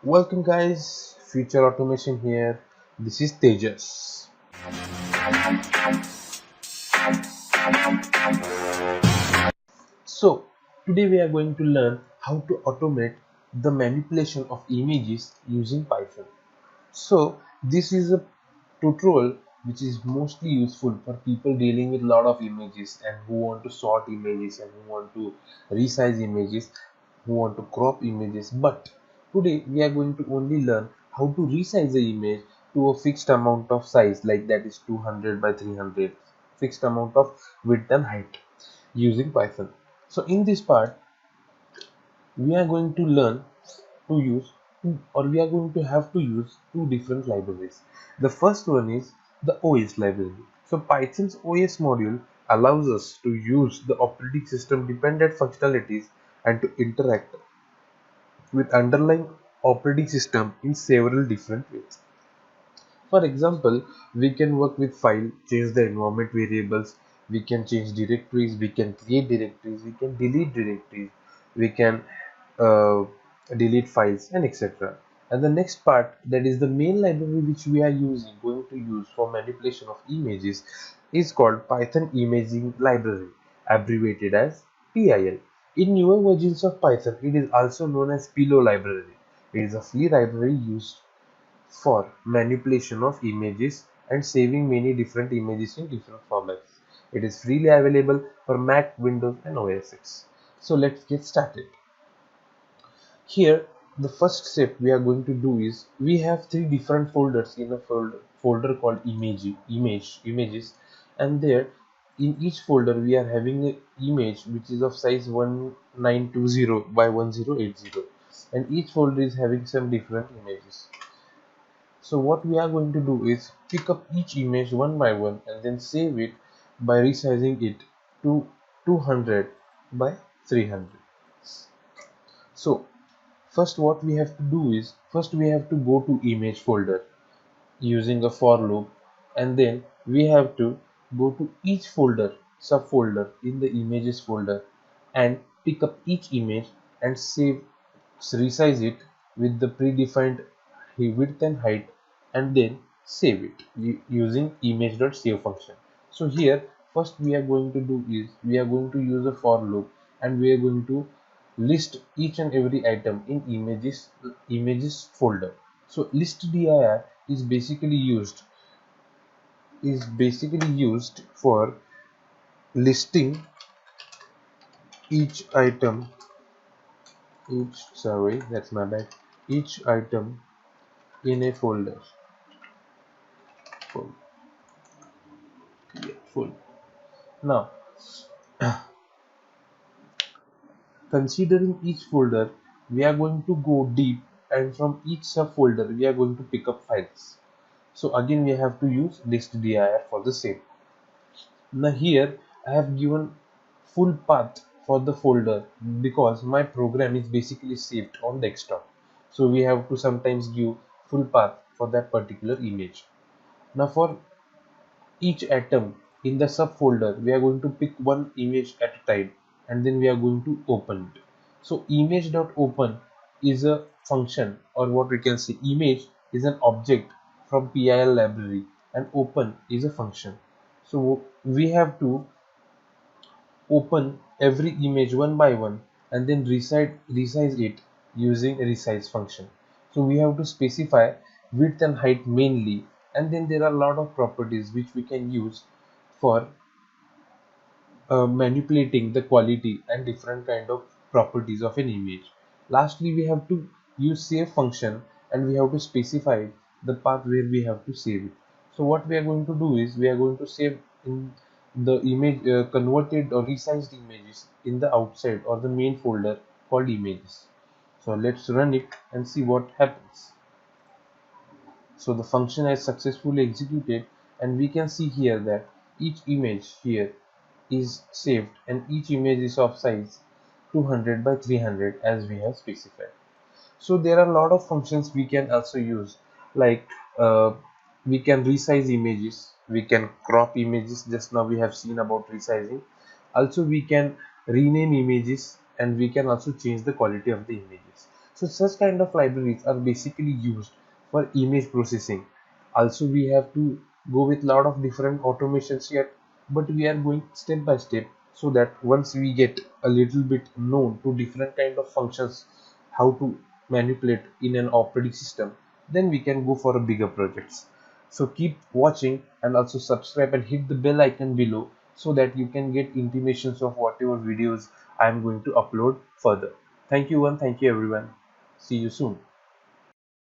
Welcome guys, Future Automation here. This is Tejas. So today we are going to learn how to automate the manipulation of images using Python. So this is a tutorial which is mostly useful for people dealing with a lot of images and who want to sort images and who want to resize images, who want to crop images. But today we are going to only learn how to resize the image to a fixed amount of size, like that is 200 by 300, fixed amount of width and height using Python. So in this part we are going to learn to use we are going to have to use two different libraries. The first one is the OS library. So Python's OS module allows us to use the operating system dependent functionalities and to interact with underlying operating system in several different ways. For example, we can work with file, change the environment variables, we can change directories, we can create directories, we can delete directories, we can uh, delete files and etc. And the next part, that is the main library which we are going to use for manipulation of images, is called Python Imaging Library, abbreviated as PIL. In newer versions of Python, it is also known as Pillow library. It is a free library used for manipulation of images and saving many different images in different formats. It is freely available for Mac, Windows and OS X. So let's get started. Here the first step we are going to do is we have three different folders in a folder called images, and there in each folder we are having an image which is of size 1920 by 1080, and each folder is having some different images. So what we are going to do is pick up each image one by one and then save it by resizing it to 200 by 300. So first what we have to do is first we have to go to image folder using a for loop, and then we have to go to each folder subfolder in the images folder and pick up each image and resize it with the predefined width and height, and then save it using image.save function. So here first we are going to do is we are going to use a for loop, and we are going to list each and every item in images folder. So list dir is basically used for listing each item each sorry that's my bad each item in a folder. Full, yeah, full. Now, considering each folder, we are going to go deep, and from each subfolder, we are going to pick up files. So again, we have to use list.dir for the same. Now here, I have given full path for the folder because my program is basically saved on desktop. So we have to sometimes give full path for that particular image. Now for each atom in the subfolder, we are going to pick one image at a time, and then we are going to open it. So image.open is a function, or what we can say, image is an object from PIL library, and open is a function. So we have to open every image one by one and then resize it using a resize function. So we have to specify width and height mainly, and then there are a lot of properties which we can use for manipulating the quality and different kind of properties of an image. Lastly, we have to use save function, and we have to specify the path where we have to save it. So what we are going to do is we are going to save in the image converted or resized images in the outside or the main folder called images. So let's run it and see what happens. So the function has successfully executed, and we can see here that each image here is saved, and each image is of size 200 by 300 as we have specified. So there are a lot of functions we can also use, like we can resize images, we can crop images. Just now we have seen about resizing. Also we can rename images, and we can also change the quality of the images. So such kind of libraries are basically used for image processing. Also, we have to go with lot of different automations here, but we are going step by step so that once we get a little bit known to different kind of functions, how to manipulate in an operating system, then we can go for a bigger projects. So keep watching and also subscribe and hit the bell icon below so that you can get intimations of whatever videos I am going to upload further. Thank you and thank you everyone. See you soon.